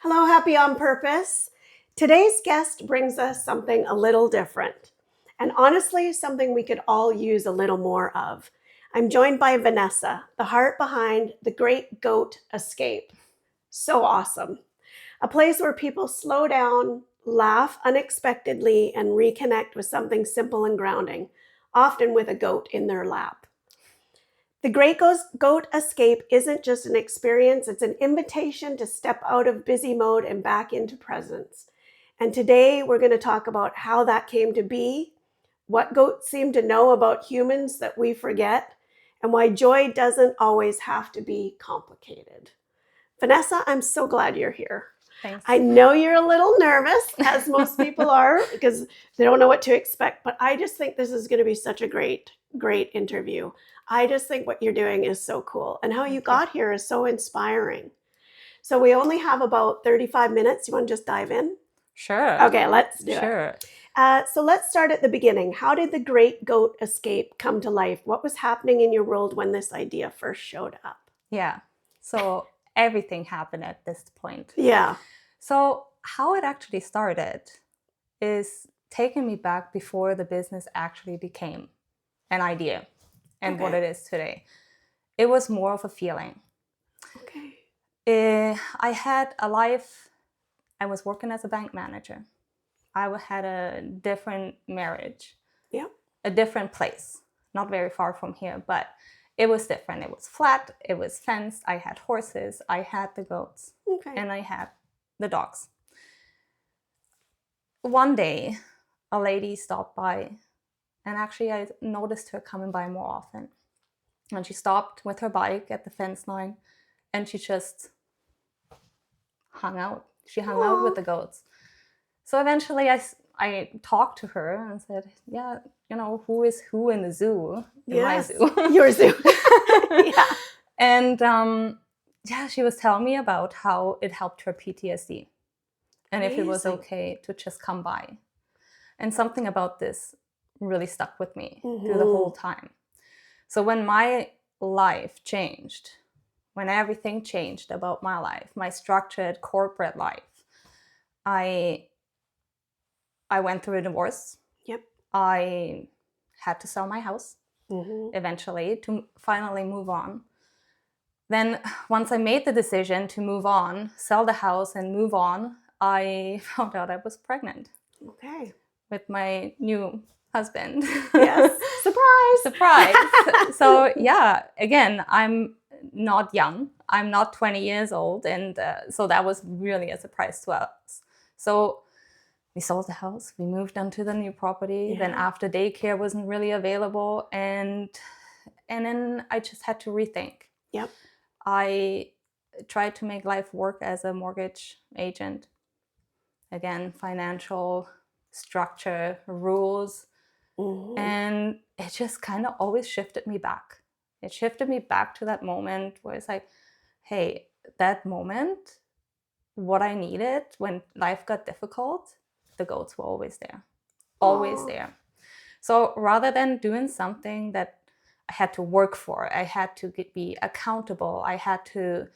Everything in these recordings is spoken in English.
Hello, Happy on Purpose. Today's guest brings us something a little different, and honestly, something we could all use a little more of. I'm joined by Vanessa, the heart behind the Great Goat Escape. So awesome. A place where people slow down, laugh unexpectedly, and reconnect with something simple and grounding, often with a goat in their lap. The Great Goat Escape isn't just an experience, it's an invitation to step out of busy mode and back into presence. And today we're going to talk about how that came to be, what goats seem to know about humans that we forget, and why joy doesn't always have to be complicated. Vanessa, I'm so glad you're here. Thanks. I know you're a little nervous, as most people are, because they don't know what to expect, but I just think this is going to be such a great interview. I just think what you're doing is so cool, and how you got here is so inspiring. So we only have about 35 minutes. You want to just dive in? Sure. Okay, let's do Sure. it. So let's start at the beginning. How did the Great Goat Escape come to life? What was happening in your world when this idea first showed up? Yeah. So everything happened at this point. Yeah. So how it actually started is taking me back before the business actually became an idea and what it is today. It was more of a feeling. Okay. I had a life. I was working as a bank manager. I had a different marriage. Yeah. A different place, not very far from here, but it was different. It was flat, it was fenced. I had horses, I had the goats, and I had the dogs. One day, a lady stopped by, and actually I noticed her coming by more often. And she stopped with her bike at the fence line, and she just hung out. She hung out with the goats. So eventually I talked to her and said, yeah, who is who in the zoo? In my zoo. Your zoo. Yeah. And she was telling me about how it helped her PTSD. And if it was okay to just come by. And something about this really stuck with me through the whole time. So when my life changed, when everything changed about my life, my structured corporate life, I went through a divorce. Yep. I had to sell my house eventually to finally move on. Then once I made the decision to move on, sell the house and move on, I found out I was pregnant. Okay. With my new husband. Yes. Surprise. Surprise. So yeah, again, I'm not young. I'm not 20 years old. And so that was really a surprise to us. So we sold the house, we moved on to the new property. Yeah. Then after daycare wasn't really available, and then I just had to rethink. Yep. I tried to make life work as a mortgage agent. Again, financial structure, rules, and it just kind of always shifted me back. It shifted me back to that moment where it's like, hey, that moment, what I needed when life got difficult, the goats were always there. Always there. So rather than doing something that I had to work for, I had to be accountable, I had to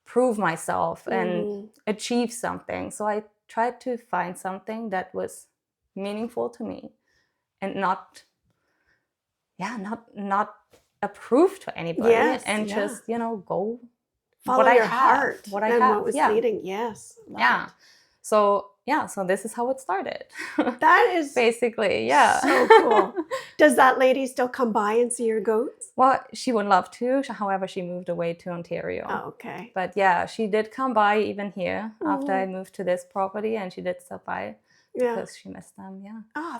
prove myself and achieve something. So I tried to find something that was meaningful to me and not a proof to anybody. Yes, and just, go follow your heart. What I have. What was leading. Yes. Yeah. So this is how it started. That is basically, so cool. Does that lady still come by and see your goats? Well, she would love to. However, she moved away to Ontario. Oh, okay. But yeah, she did come by even here after I moved to this property, and she did stop by because she missed them. Yeah. Oh,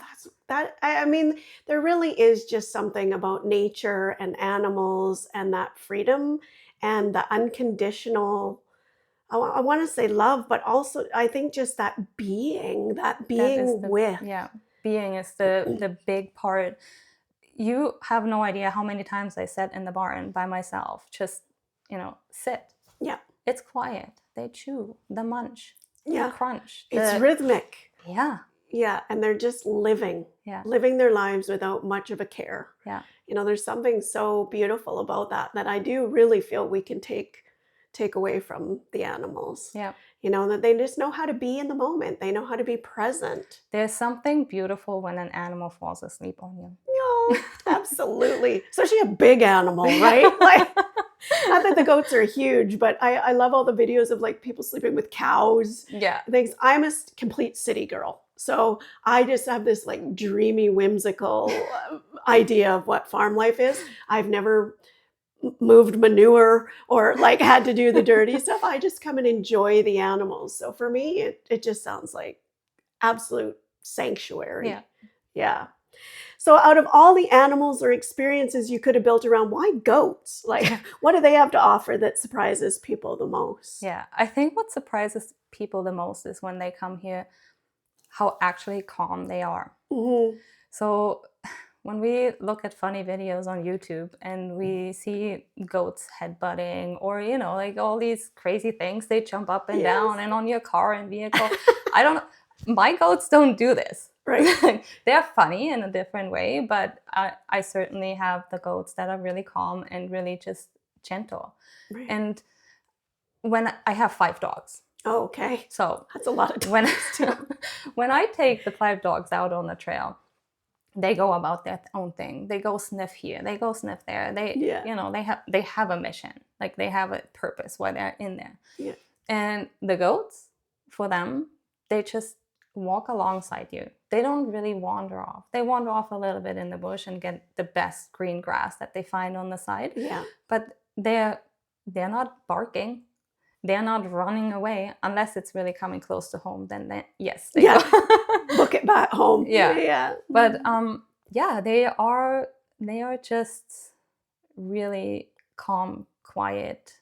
I mean, there really is just something about nature and animals and that freedom and the unconditional, I want to say love, but also I think just that being with. Yeah, being is the big part. You have no idea how many times I sat in the barn by myself, just, sit. Yeah. It's quiet. They chew, they munch, they crunch. It's rhythmic. Yeah. Yeah, and they're just living their lives without much of a care. Yeah. There's something so beautiful about that I do really feel we can take take away from the animals. Yeah. That they just know how to be in the moment. They know how to be present. There's something beautiful when an animal falls asleep on you. Oh, absolutely. Especially a big animal, right? Like, not that the goats are huge, but I love all the videos of like people sleeping with cows. Yeah. Things. I'm a complete city girl. So I just have this like dreamy, whimsical idea of what farm life is. I've never moved manure or like had to do the dirty stuff. I just come and enjoy the animals. So for me, it just sounds like absolute sanctuary. Yeah. Yeah. So out of all the animals or experiences you could have built around, why goats? Like, what do they have to offer that surprises people the most? Yeah. I think what surprises people the most is when they come here, how actually calm they are. Mm-hmm. So when we look at funny videos on YouTube and we see goats headbutting or, like all these crazy things, they jump up and down and on your car and vehicle. My goats don't do this. Right. They're funny in a different way, but I certainly have the goats that are really calm and really just gentle. Right. And when I have 5 dogs. Oh, okay. So that's a lot of dogs when I take the 5 dogs out on the trail, they go about their own thing. They go sniff here. They go sniff there. They have a mission. Like they have a purpose why they're in there. Yeah. And the goats, for them, they just walk alongside you. They don't really wander off. They wander off a little bit in the bush and get the best green grass that they find on the side. Yeah. But they're not barking. They're not running away unless it's really coming close to home. Then yes, they book it back home. Yeah. But they are just really calm, quiet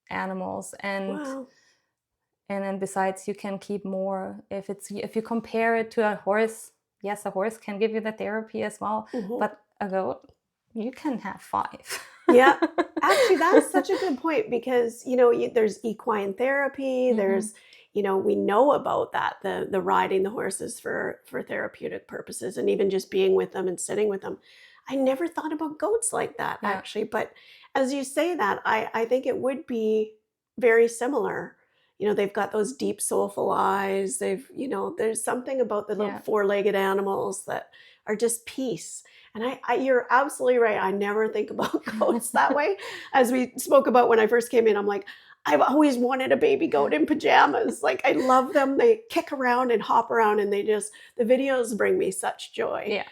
animals, and wow. And then besides, you can keep more if you compare it to a horse. Yes, a horse can give you the therapy as well, Mm-hmm. but a goat, you can have 5. Yeah. Actually, that's such a good point because, there's equine therapy. Mm-hmm. There's, we know about that, the riding the horses for therapeutic purposes and even just being with them and sitting with them. I never thought about goats like that, actually. But as you say that, I think it would be very similar. They've got those deep, soulful eyes. There's something about the little 4-legged animals that are just peace. And you're absolutely right. I never think about goats that way. As we spoke about when I first came in, I'm like, I've always wanted a baby goat in pajamas. Like, I love them. They kick around and hop around and the videos bring me such joy. Yeah.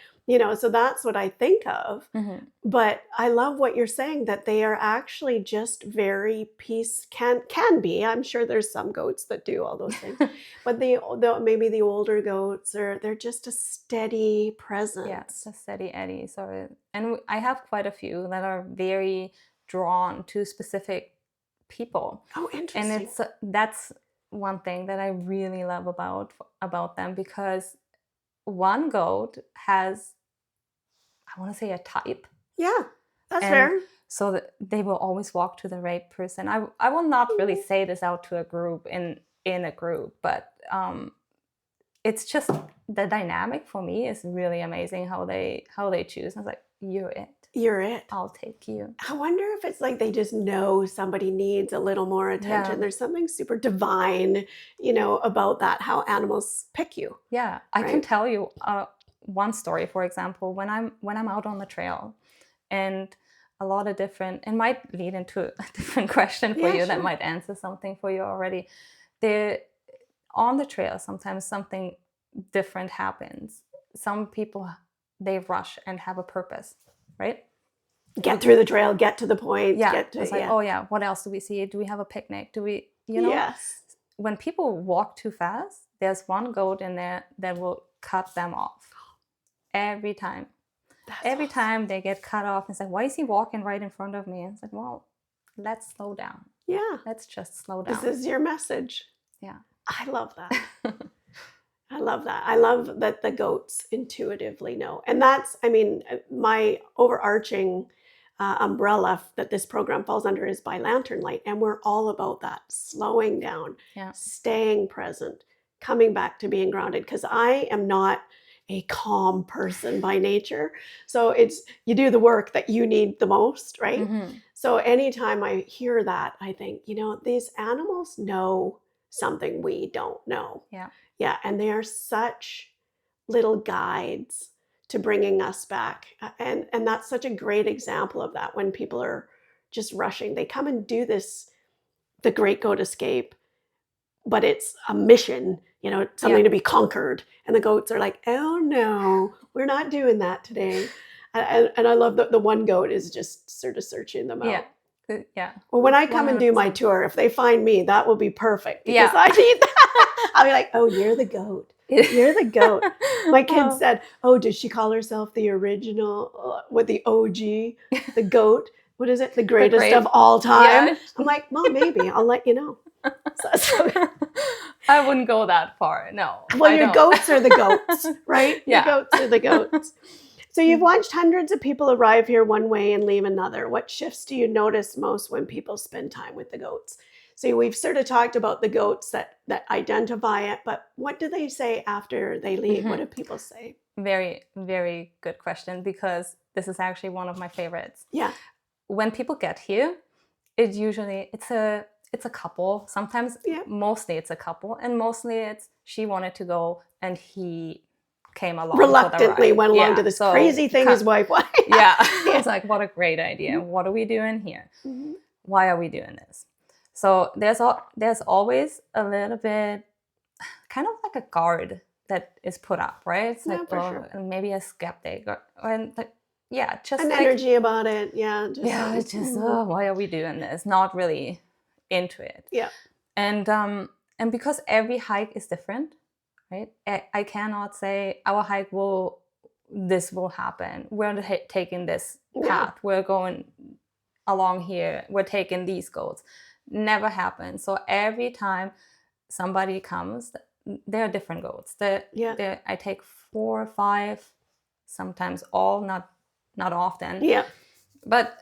So that's what I think of. Mm-hmm. But I love what you're saying, that they are actually just very can be. I'm sure there's some goats that do all those things. But maybe the older goats they're just a steady presence. Yeah, it's a steady eddy. And I have quite a few that are very drawn to specific people. Oh, interesting. And that's one thing that I really love about them, because one goat has, I want to say, a type. Yeah, that's fair. So that they will always walk to the right person. I will not really say this out to a group in a group, but it's just the dynamic for me is really amazing how they choose. And it's like, you're it. You're it. I'll take you. I wonder if it's like they just know somebody needs a little more attention. Yeah. There's something super divine, about that, how animals pick you. Yeah, I can tell you one story, for example, when I'm out on the trail, and a lot of different, it might lead into a different question for you. Sure. That might answer something for you already. On the trail, sometimes something different happens. Some people, they rush and have a purpose, right? Get through the trail, get to the point. Yeah, it's like, oh yeah, what else do we see? Do we have a picnic? Do we, Yes. When people walk too fast, there's one goat in there that will cut them off every time. Every time they get cut off, it's like, why is he walking right in front of me? And it's like, well, let's slow down. Yeah. Let's just slow down. This is your message. Yeah. I love that. I love that. I love that the goats intuitively know. And that's, my overarching umbrella that this program falls under is by Lantern Light. And we're all about that, slowing down, staying present, coming back to being grounded. Because I am not a calm person by nature. So you do the work that you need the most, right? Mm-hmm. So anytime I hear that, I think, these animals know something we don't know. Yeah. Yeah, and they are such little guides to bringing us back. And that's such a great example of that when people are just rushing. They come and do this, the Great Goat Escape, but it's a mission, something to be conquered. And the goats are like, oh no, we're not doing that today. And I love that the one goat is just sort of searching them out. Yeah. Well, when I come and do my 100%. tour, if they find me, that will be perfect because I need that. I'll be like, oh, you're the goat. You're the goat. My kid said, oh, does she call herself the original, with the OG, the goat? What is it? The greatest of all time? Yeah. I'm like, well, maybe. I'll let you know. So I wouldn't go that far. No. Well, your goats are the goats, right? Yeah. Your goats are the goats. So you've watched hundreds of people arrive here one way and leave another. What shifts do you notice most when people spend time with the goats? So we've sort of talked about the goats that identify it, but what do they say after they leave? Mm-hmm. What do people say? Very, very good question, because this is actually one of my favorites. Yeah. When people get here, it's a couple. Sometimes, mostly it's a couple, and mostly it's she wanted to go and he came along. Reluctantly went along to this crazy thing his wife wanted. Yeah. It's like, what a great idea. What are we doing here? Mm-hmm. Why are we doing this? So there's always a little bit, kind of like a guard that is put up, right? It's like, sure. Maybe a skeptic and just an energy about it. Yeah. It's just, why are we doing this? Not really into it. Yeah. And because every hike is different, right? I cannot say our hike this will happen. We're taking this path. We're going along here. We're taking these goats. Never happens. So every time somebody comes, there are different goats. I take 4 or 5, sometimes all, not often. Yeah. But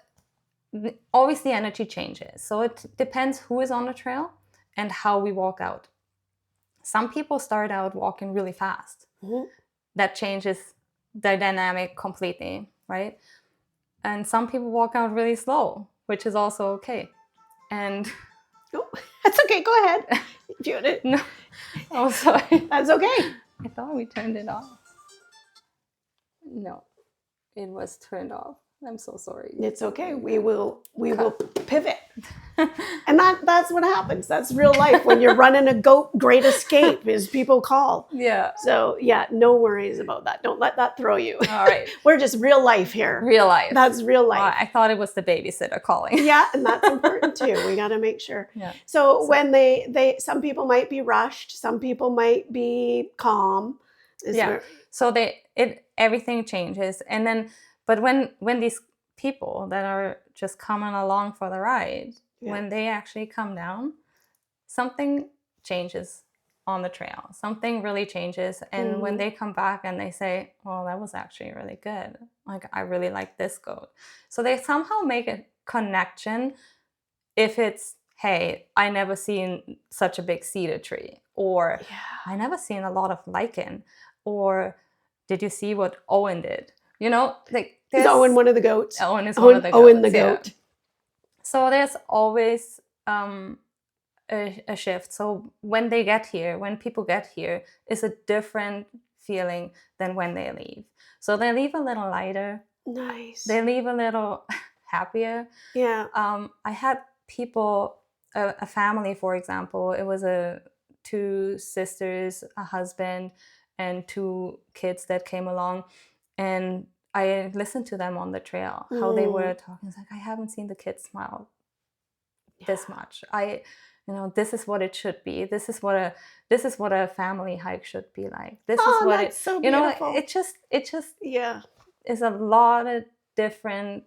always the energy changes. So it depends who is on the trail and how we walk out. Some people start out walking really fast. Mm-hmm. That changes the dynamic completely, right? And some people walk out really slow, which is also okay. And that's okay. Go ahead. If you want it. No. Oh, sorry. That's okay. I thought we turned it off. No, it was turned off. I'm so sorry. It's okay. We will pivot. And that's what happens. That's real life when you're running a goat great escape, as people call. Yeah. So no worries about that. Don't let that throw you. All right. We're just real life here. Real life. That's real life. I thought it was the babysitter calling. Yeah, and that's important too. We got to make sure. Yeah. So when they some people might be rushed, some people might be calm. So everything changes, and then. But when these people that are just coming along for the ride, when they actually come down, something changes on the trail. Something really changes. And when they come back and they say, well, that was actually really good. Like, I really like this goat. So they somehow make a connection. If it's, hey, I never seen such a big cedar tree, or I never seen a lot of lichen, or did you see what Owen did? Like is Owen one of the goats? Owen is one of the goats. Owen the goat. So there's always a shift. So when people get here, it's a different feeling than when they leave. So they leave a little lighter. Nice. They leave a little happier. Yeah. I had people, a family, for example. It was 2 sisters, a husband, and 2 kids that came along. And I listened to them on the trail, how they were talking. It's like, I haven't seen the kids smile this much. This is what it should be. This is what a family hike should be like. This is what it's so beautiful. It just is a lot of different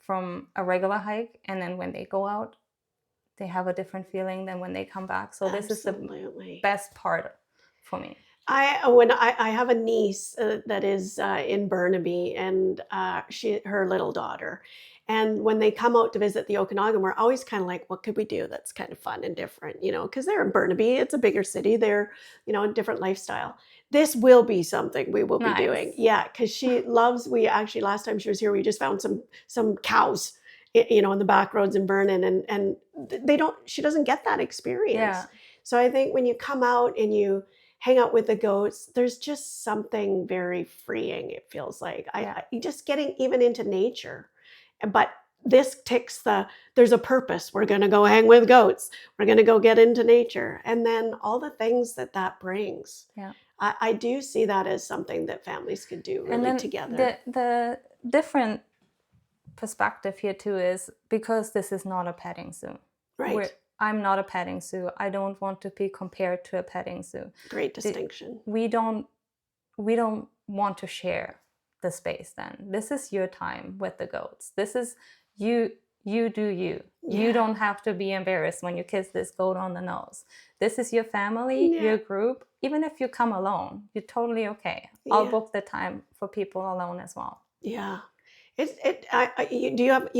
from a regular hike. And then when they go out, they have a different feeling than when they come back. So this is the best part for me. I have a niece that is in Burnaby, and her little daughter, and when they come out to visit the Okanagan, we're always kind of like, what could we do that's kind of fun and different, because they're in Burnaby, it's a bigger city, they're a different lifestyle. This will be something we will be doing, because she loves. We actually, last time she was here, we just found some cows. in the back roads in Vernon, and she doesn't get that experience. Yeah. So I think when you come out and you hang out with the goats, there's just something very freeing, it feels like. Just getting even into nature. But this ticks there's a purpose. We're going to go hang with goats. We're going to go get into nature. And then all the things that brings. Yeah. I do see that as something that families could do really and then together. The different perspective here too is because this is not a petting zoo. Right. I'm not a petting zoo. I don't want to be compared to a petting zoo. Great distinction. We don't want to share the space then. This is your time with the goats. This is you do you. Yeah. You don't have to be embarrassed when you kiss this goat on the nose. This is your family, your group. Even if you come alone, you're totally okay. I'll book the time for people alone as well. Yeah. You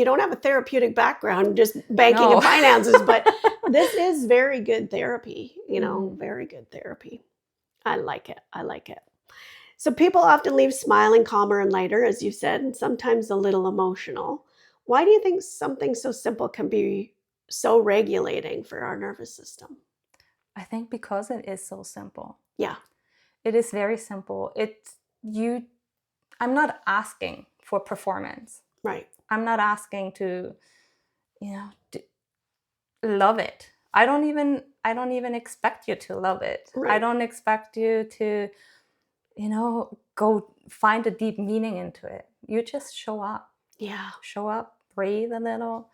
don't have a therapeutic background, just banking and finances, but this is very good therapy, very good therapy. I like it. So people often leave smiling, calmer, and lighter, as you said, and sometimes a little emotional. Why do you think something so simple can be so regulating for our nervous system? I think because it is so simple. Yeah. It is very simple. I'm not asking for performance. Right. I'm not asking to, love it. I don't even expect you to love it. Right. I don't expect you to, go find a deep meaning into it. You just show up. Yeah. Show up, breathe a little.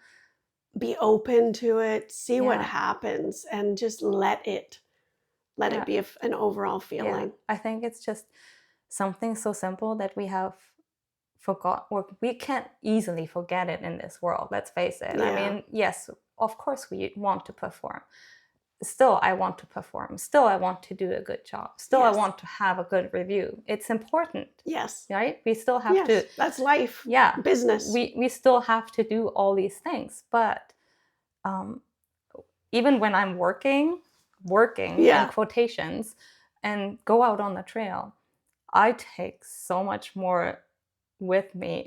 Be open to it, see what happens, and just let it be an overall feeling. Yeah. I think it's just something so simple that we have forgot, or we can't easily forget it in this world. Let's face it. Yeah. I mean, yes, of course we want to perform. Still, I want to perform. Still, I want to do a good job. Still, I want to have a good review. It's important. Yes. Right? We still have to. That's life. Yeah. Business. We still have to do all these things. But even when I'm working in quotations, and go out on the trail, I take so much more with me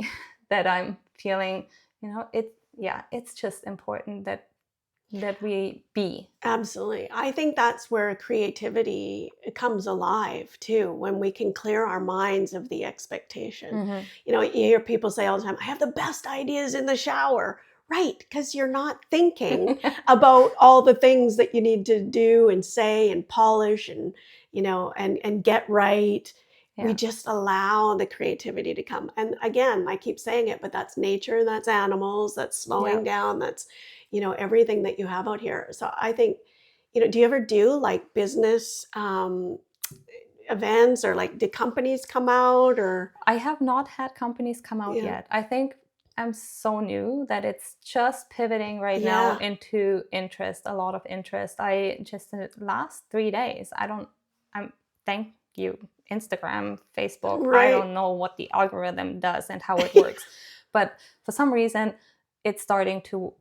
that I'm feeling, it's just important that we be. Absolutely. I think that's where creativity comes alive too, when we can clear our minds of the expectation. Mm-hmm. You hear people say all the time, I have the best ideas in the shower. Right, because you're not thinking about all the things that you need to do and say and polish and, and get right. Yeah. We just allow the creativity to come. And again, I keep saying it, but that's nature, that's animals, that's slowing down, that's, everything that you have out here. So I think, do you ever do like business events, or like, did companies come out, or? I have not had companies come out yet. I think I'm so new that it's just pivoting right now into interest, a lot of interest. I just in the last 3 days, thank you, Instagram, Facebook. Right. I don't know what the algorithm does and how it works, but for some reason, it's starting to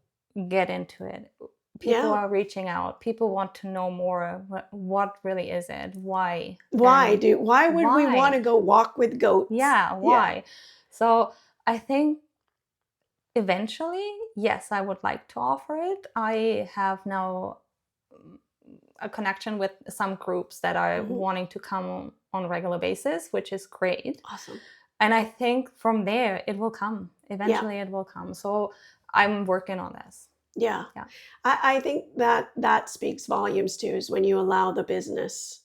get into it. People are reaching out. People want to know more. What really is it? Why? Why would we want to go walk with goats? Yeah, why? Yeah. So I think eventually, yes, I would like to offer it. I have now a connection with some groups that are wanting to come on a regular basis, which is great. Awesome. And I think from there, it will come. Eventually, it will come. So I'm working on this. Yeah. I think that speaks volumes too, is when you allow the business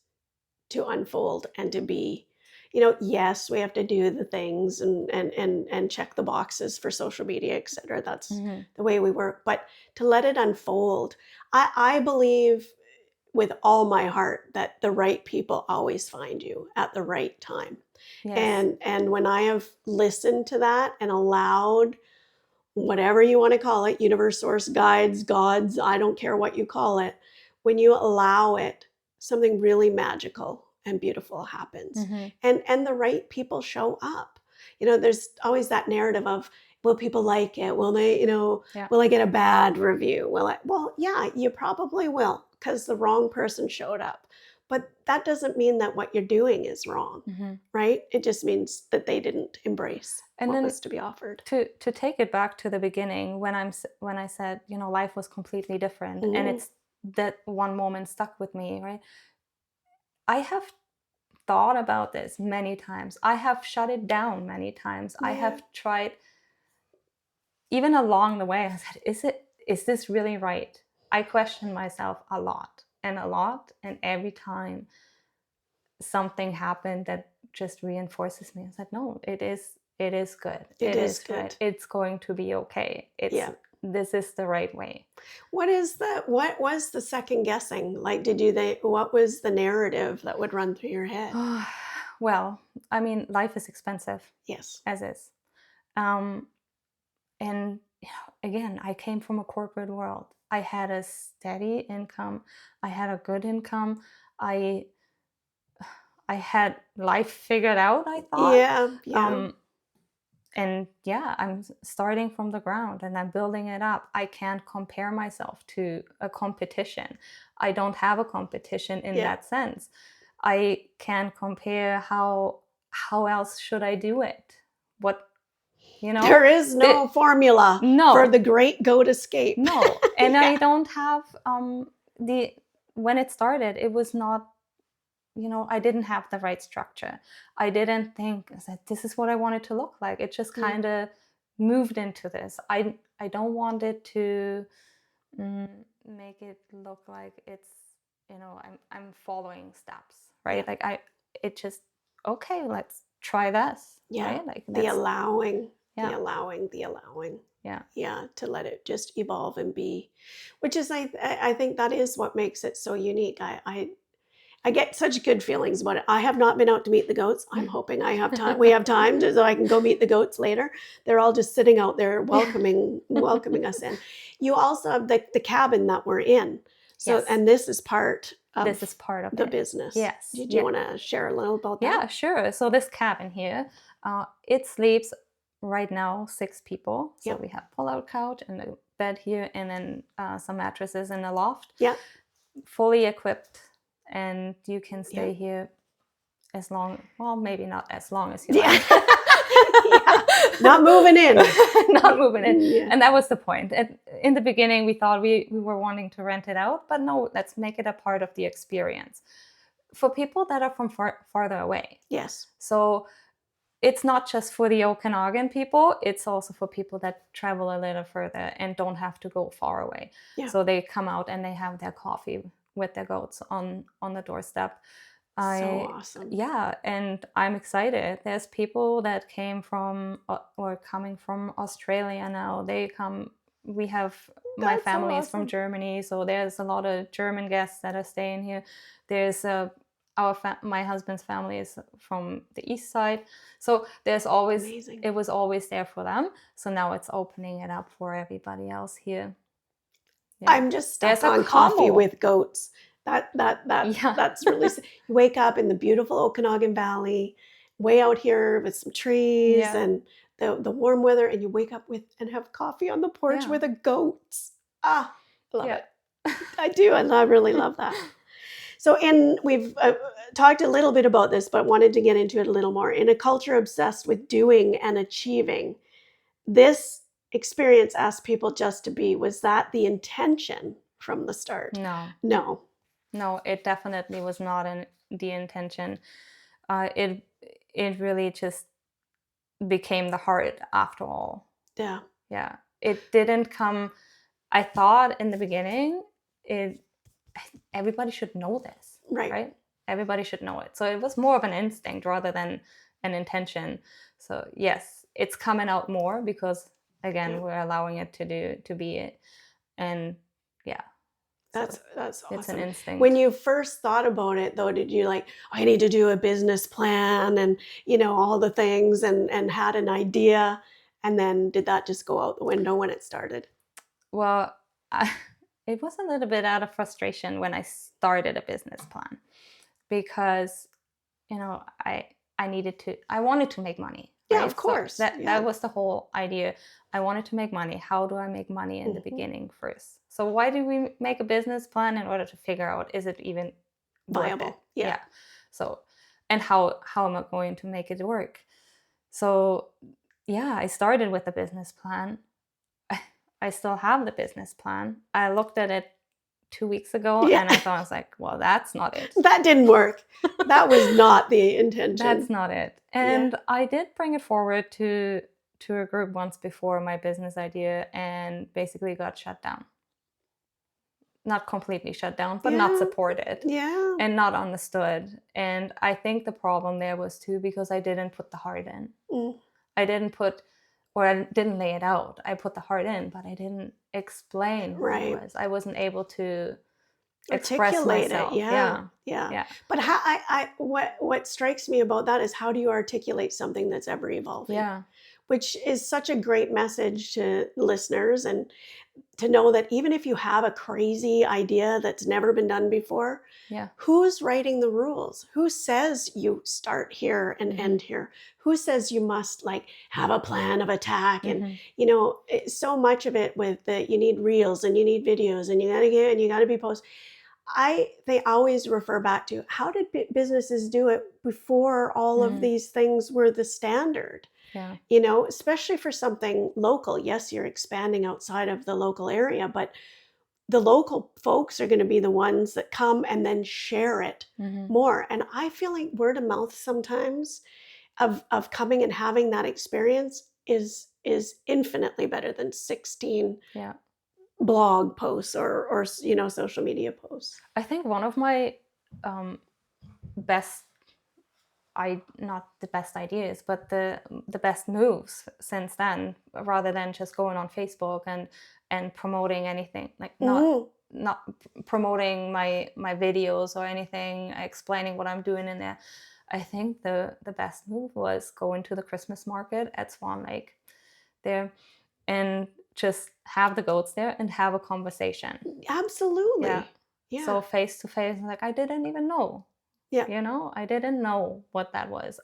to unfold and to be, yes, we have to do the things and check the boxes for social media, et cetera. That's the way we work. But to let it unfold, I believe with all my heart that the right people always find you at the right time. Yes. And when I have listened to that and allowed whatever you want to call it, universe, source, guides, gods, I don't care what you call it, when you allow it, something really magical and beautiful happens. And the right people show up. There's always that narrative of, will people like it? Will they, will I get a bad review? Well, yeah, you probably will, because the wrong person showed up. But that doesn't mean that what you're doing is wrong, right? It just means that they didn't embrace And what then was to be offered. to take it back to the beginning, when I said, life was completely different, and it's that one moment stuck with me, right? I have thought about this many times. I have shut it down many times. I have tried, even along the way, I said, is this really right? I question myself a lot, and every time something happened that just reinforces me. I said, no, it is good. It is good. Right. It's going to be okay. This is the right way. What was the second guessing? Like, what was the narrative that would run through your head? Well, I mean, life is expensive. Yes. As is. And again, I came from a corporate world. I had a steady income. I had a good income. I had life figured out, I thought. Yeah. And I'm starting from the ground and I'm building it up. I can't compare myself to a competition. I don't have a competition in that sense. I can't compare how else should I do it? There is no formula for the great goat escape. No. And I don't have when it started, it was not, I didn't have the right structure. I didn't think that this is what I wanted to look like. It just kind of moved into this. I don't want it to make it look like it's, I'm following steps, right? Like it just, okay, let's try this. Yeah. Right? Like the allowing. Yeah. To let it just evolve and be, which is, I think that is what makes it so unique. I get such good feelings about it. I have not been out to meet the goats. I'm hoping I have time. We have time so I can go meet the goats later. They're all just sitting out there welcoming us in. You also have the cabin that we're in. So, and this is part of the business. Yes. Did you want to share a little about that? Yeah, sure. So this cabin here, it sleeps right now 6 people. So we have pull-out couch and a bed here, and then some mattresses in the loft. Yeah. Fully equipped, and you can stay here as long, well, maybe not as long as you like. Not moving in. Not moving in. Yeah. And that was the point. In the beginning, we thought we were wanting to rent it out, but no, let's make it a part of the experience for people that are from farther away. Yes. So it's not just for the Okanagan people, it's also for people that travel a little further and don't have to go far away. Yeah. So they come out and they have their coffee with their goats on the doorstep. So awesome. Yeah, and I'm excited. There's people that came from or coming from Australia now. We have, my family is from Germany, so there's a lot of German guests that are staying here. There's my husband's family is from the east side, so there's always amazing. It was always there for them. So now it's opening it up for everybody else here. Yeah. I'm just stuck on coffee with goats. That's really. You wake up in the beautiful Okanagan Valley, way out here with some trees and the warm weather, and you wake up and have coffee on the porch with the goats. I love it. I do, and I really love that. So, we've talked a little bit about this, but wanted to get into it a little more. In a culture obsessed with doing and achieving, this experience asked people just to be. Was that the intention from the start? No, it definitely was not the intention. It really just became the heart after all. Yeah. It didn't come. I thought in the beginning, everybody should know this, right? Everybody should know it. So it was more of an instinct rather than an intention. So yes, it's coming out more because again, we're allowing it to be it, and that's awesome. It's an instinct. When you first thought about it, though, did you I need to do a business plan and all the things and had an idea, and then did that just go out the window when it started? Well, it was a little bit out of frustration when I started a business plan because I wanted to make money. Right? Yeah, of course. So that was the whole idea. I wanted to make money. How do I make money in the beginning first? So why do we make a business plan? In order to figure out, is it even viable. Yeah. So, and how am I going to make it work? So yeah, I started with a business plan. I still have the business plan. I looked at it 2 weeks ago and I thought, I was like, well, that's not it. That didn't work. That was not the intention. That's not it. And I did bring it forward to a group once before, my business idea, and basically got shut down. Not completely shut down, but not supported. Yeah. And not understood. And I think the problem there was too because I didn't put the heart in. I didn't lay it out. I put the heart in, but I didn't explain who I was. I wasn't able to express myself. It. Yeah. But what strikes me about that is, how do you articulate something that's ever evolving? Yeah. Which is such a great message to listeners, and to know that even if you have a crazy idea that's never been done before, who's writing the rules? Who says you start here and end here? Who says you must have a plan of attack? And so much of it with you need reels and you need videos and you gotta be post. They always refer back to, how did businesses do it before all of these things were the standard? Yeah. Especially for something local. Yes, you're expanding outside of the local area, but the local folks are going to be the ones that come and then share it more. And I feel like word of mouth sometimes of coming and having that experience is infinitely better than 16 blog posts or social media posts. I think one of my not the best ideas, but the best moves since then, rather than just going on Facebook and promoting anything, not promoting my videos or anything, explaining what I'm doing in there. I think the best move was going to the Christmas market at Swan Lake there and just have the goats there and have a conversation. Absolutely. Yeah. So face to face, I didn't even know. Yeah. I didn't know what that was.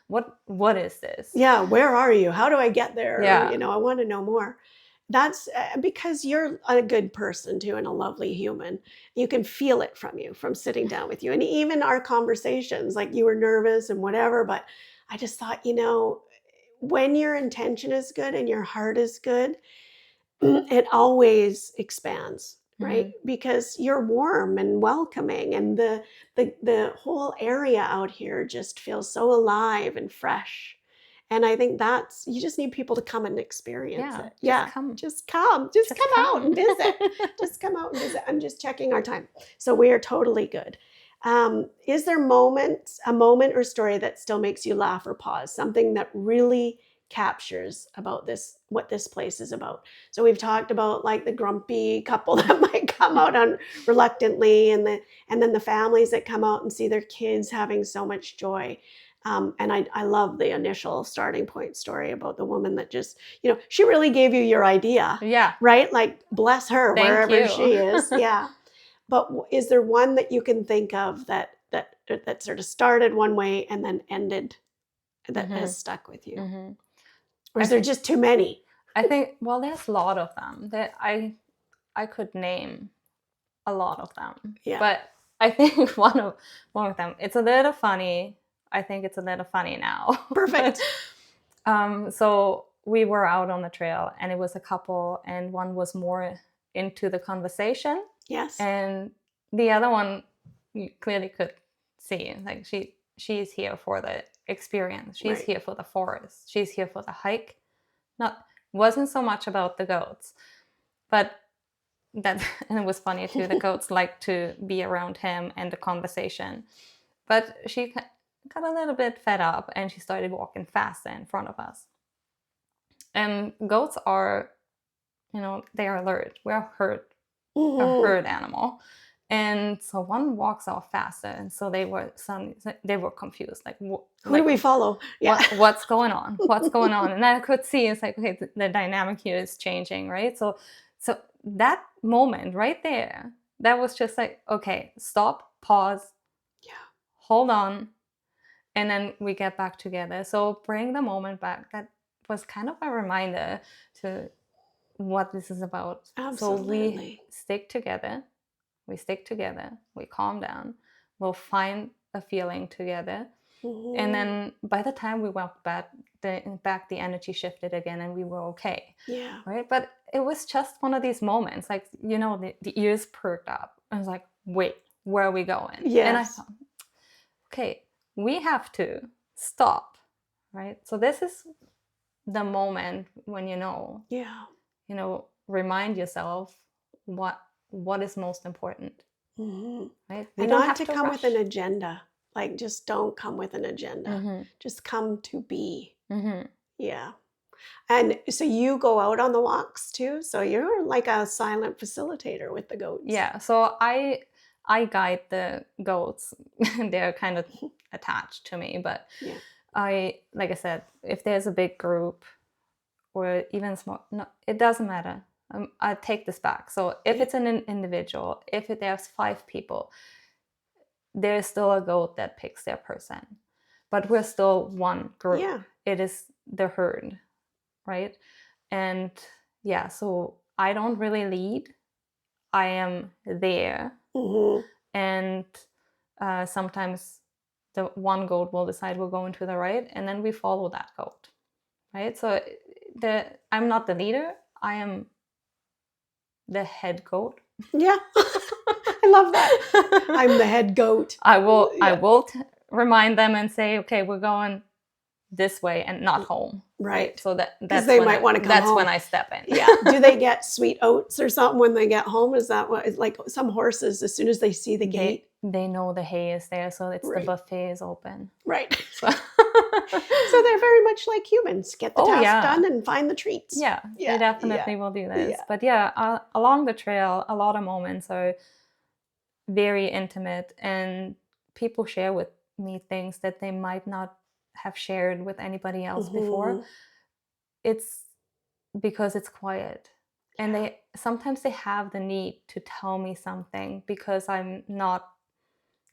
What is this? Yeah. Where are you? How do I get there? Yeah. I want to know more. That's because you're a good person too, and a lovely human. You can feel it from sitting down with you. And even our conversations, you were nervous and whatever, but I just thought, when your intention is good and your heart is good, it always expands. Right? Because you're warm and welcoming, and the whole area out here just feels so alive and fresh. And I think you just need people to come and experience it. Just come out and visit. Just come out and visit. I'm just checking our time. So we are totally good. Is there a moment or story that still makes you laugh or pause? Something that really captures about what this place is about. So we've talked about the grumpy couple that might come out on reluctantly, and then the families that come out and see their kids having so much joy. And I love the initial starting point story about the woman that just, she really gave you your idea. Yeah. Right? Bless her. Thank wherever you. she is. Yeah. But is there one that you can think of that sort of started one way and then ended, that has stuck with you? Or is there just too many? I think, there's a lot of them that I could name a lot of them. Yeah. But I think one of them, it's a little funny. I think it's a little funny now. Perfect. So we were out on the trail, and it was a couple, and one was more into the conversation. Yes. And the other one, you clearly could see, she's here for the experience. She's here for the forest. She's here for the hike. Wasn't so much about the goats, but and it was funny too. The goats like to be around him and the conversation, but she got a little bit fed up and she started walking faster in front of us. And goats are, they are alert. We're a herd animal. And so one walks off faster, and so they were confused. Who do we follow? Yeah. What's going on? What's going on? And I could see it's okay, the dynamic here is changing, right? So that moment right there, that was just okay, stop, pause, hold on, and then we get back together. So bring the moment back. That was kind of a reminder to what this is about. Absolutely. So we stick together. We calm down, We'll find a feeling together. And then by the time we walked back, the energy shifted again and we were okay. Yeah. Right. But it was just one of these moments, like, you know, the ears perked up. I was like, wait, where are we going? Yes. And I thought, okay, we have to stop. Right. So this is the moment when, Yeah. remind yourself what is most important. Right. We And don't not have to to come rush. with an agenda. Like, just don't come with an agenda. Just come to be. Yeah. And so you go out on the walks too? So you're like a silent facilitator with the goats. Yeah. So I guide the goats. They're kind of attached to me, but Yeah. like I said, if there's a big group or even small, no, it doesn't matter. I take this back. So if it's an individual, there's 5 people, there's still a goat that picks their person, but we're still one group. Yeah. It is the herd, right? And yeah, so I don't really lead. I am there. And sometimes the one goat will decide we're going to the right, and then we follow that goat, right? So I'm not the leader. I am the head goat. Yeah. I love that. I'm the head goat. I will remind them and say, okay, we're going this way and not home. Right. So that's they when might want to come that's home. when I step in. Yeah. Do they get sweet oats or something when they get home? Is that what, like some horses, as soon as they see the gate? They know the hay is there, so it's Right. the buffet is open. Right. So, so they're very much like humans. Get the task done and find the treats. Yeah, they definitely will do this. Yeah. But yeah, along the trail, a lot of moments are very intimate, and people share with me things that they might not have shared with anybody else before. It's because it's quiet. And sometimes they have the need to tell me something because I'm not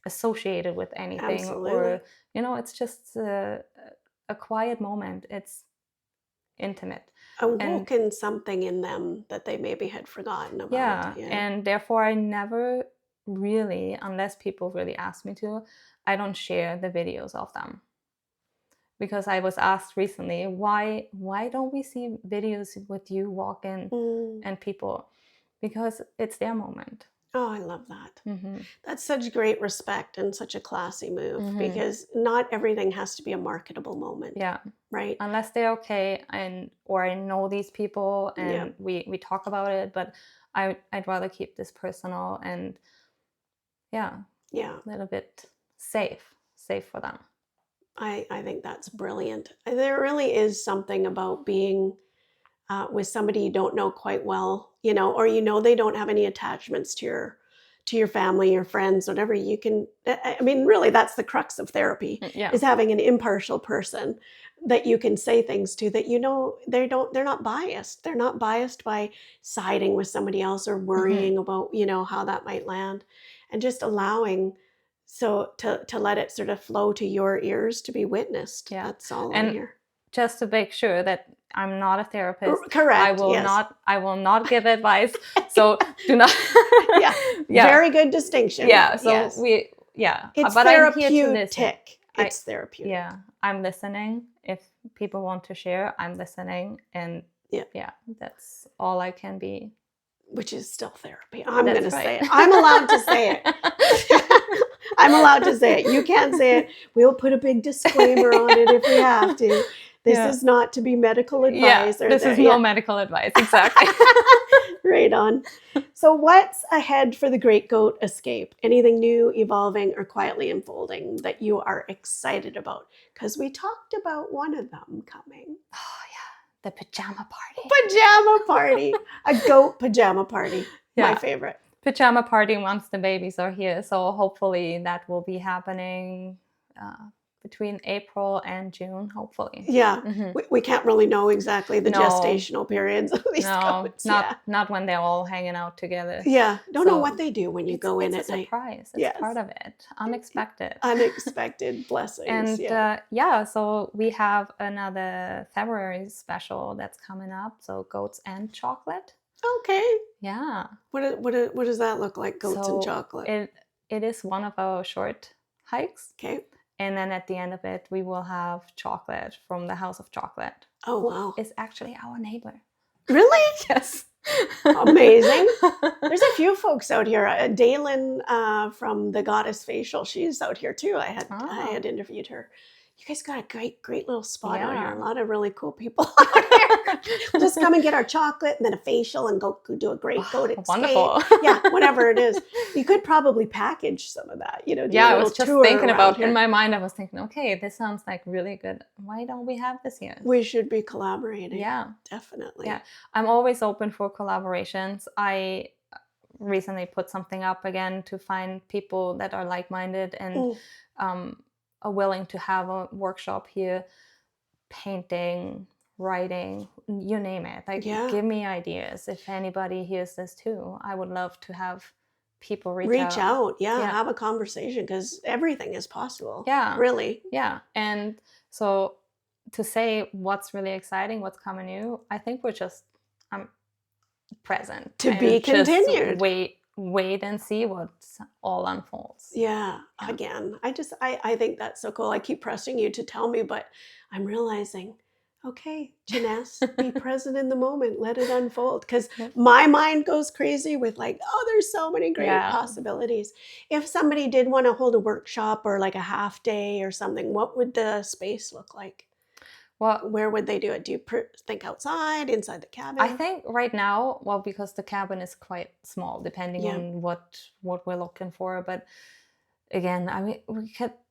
associated with anything. Absolutely. Or it's just a quiet moment. It's intimate. Awoken something in them that they maybe had forgotten about. Yeah, and therefore I never really, unless people really ask me to, I don't share the videos of them. Because I was asked recently, why don't we see videos with you walking and people? Because it's their moment. Oh, I love that. That's such great respect and such a classy move, because not everything has to be a marketable moment. Yeah. Right. Unless they're okay, or I know these people and we talk about it, but I'd rather keep this personal and a little bit safe for them. I think that's brilliant. There really is something about being with somebody you don't know quite well, or they don't have any attachments to your family, your friends, whatever. You can, I mean, really, that's the crux of therapy, is having an impartial person that you can say things to that they're not biased. They're not biased by siding with somebody else or worrying about how that might land, and just allowing to let it sort of flow to your ears to be witnessed. Yeah. That's all and I hear. Just to make sure that I'm not a therapist. Correct. I will not give advice. So do not. Yeah. Very good distinction. Yeah. So yes. It's but therapeutic. I'm here to listen. It's therapeutic. Yeah. I'm listening. If people want to share, I'm listening. And that's all I can be. Which is still therapy. I'm going to say it. I'm allowed to say it. I'm allowed to say it. You can't say it. We'll put a big disclaimer on it if we have to. This is not to be medical advice. This is no medical advice. Exactly. Right on. So what's ahead for the Great Goat Escape? Anything new, evolving, or quietly unfolding that you are excited about? Because we talked about one of them coming. Oh, yeah. The pajama party. Pajama party. A goat pajama party. My favorite. Pajama party once the babies are here. So hopefully that will be happening between April and June, hopefully. Yeah. We can't really know exactly the gestational periods of these goats. Not when they're all hanging out together. Yeah. Don't know what they do when you go in at night. It's a surprise. It's part of it. Unexpected. Unexpected blessings. And so we have another February special that's coming up. So goats and chocolate. Okay. Yeah. What does that look like? Goats and chocolate. it is one of our short hikes. Okay. And then at the end of it, we will have chocolate from the House of Chocolate. Oh, who wow. is actually our neighbor. Really? Yes. Amazing. There's a few folks out here. Dalen from the Goddess Facial, she's out here too. I had interviewed her. You guys got a great little spot out here. A lot of really cool people out here. Just come and get our chocolate and then a facial and go do a great goat escape. Wonderful. Yeah, whatever it is. You could probably package some of that. Do yeah, a I was just thinking about, in my mind, I was thinking, okay, this sounds like really good. Why don't we have this here? We should be collaborating. Yeah. Definitely. Yeah. I'm always open for collaborations. I recently put something up again to find people that are like-minded and are willing to have a workshop here, painting, writing, you name it. Like, give me ideas. If anybody hears this too, I would love to have people reach out. Yeah, have a conversation, because everything is possible. Yeah. Really. Yeah. And so to say what's really exciting, what's coming new, I think we're just present. To be continued. Wait and see what all unfolds. Yeah. Again, I think that's so cool. I keep pressing you to tell me, but I'm realizing, okay, Janess, be present in the moment. Let it unfold. Because my mind goes crazy with like, oh, there's so many great possibilities. If somebody did want to hold a workshop or like a half day or something, what would the space look like? Well, where would they do it? Do you think outside, inside the cabin? I think right now, well, because the cabin is quite small, depending on what we're looking for. But again, I mean,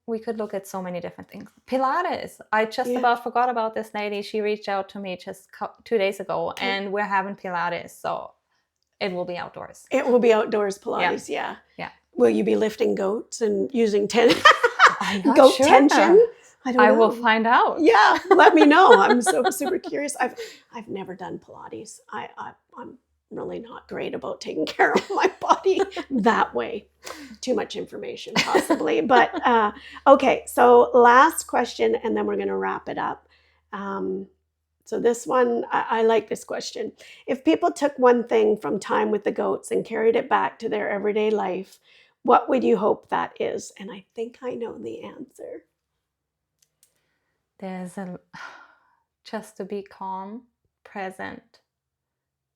we could look at so many different things. Pilates. I just about forgot about this lady. She reached out to me just 2 days ago, and we're having Pilates. So it will be outdoors. It will be outdoors Pilates. Yeah. Will you be lifting goats and using goat tension? I will find out. Yeah, let me know. I'm so super curious. I've never done Pilates. I'm really not great about taking care of my body that way. Too much information, possibly. But okay, so last question, and then we're going to wrap it up. So this one, I like this question. If people took one thing from time with the goats and carried it back to their everyday life, what would you hope that is? And I think I know the answer. There's just to be calm, present,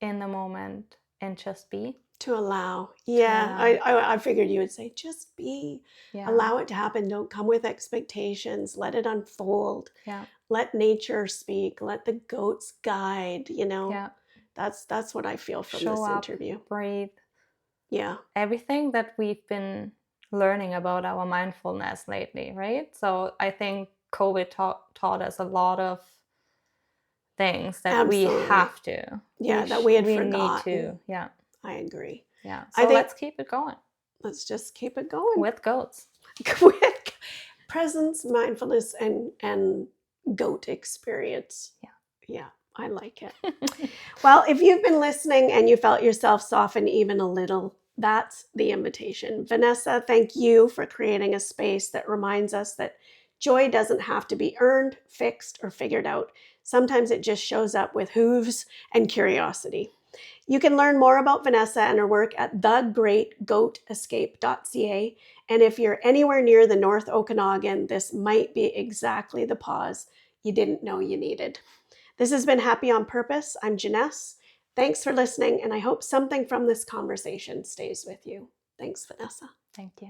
in the moment, and just be. To allow. Yeah. I figured you would say just be. Allow it to happen. Don't come with expectations. Let it unfold. Let nature speak. Let the goats guide. That's what I feel from this interview. Breathe. Yeah. Everything that we've been learning about our mindfulness lately, right? So I think COVID taught us a lot of things that we have to. That we had forgotten. Need to. Yeah. I agree. Yeah. So let's keep it going. Let's just keep it going. With goats. With presence, mindfulness, and goat experience. Yeah. I like it. Well, if you've been listening and you felt yourself soften even a little, that's the invitation. Vanessa, thank you for creating a space that reminds us that joy doesn't have to be earned, fixed, or figured out. Sometimes it just shows up with hooves and curiosity. You can learn more about Vanessa and her work at thegreatgoatescape.ca. And if you're anywhere near the North Okanagan, this might be exactly the pause you didn't know you needed. This has been Happy on Purpose. I'm Janess. Thanks for listening, and I hope something from this conversation stays with you. Thanks, Vanessa. Thank you.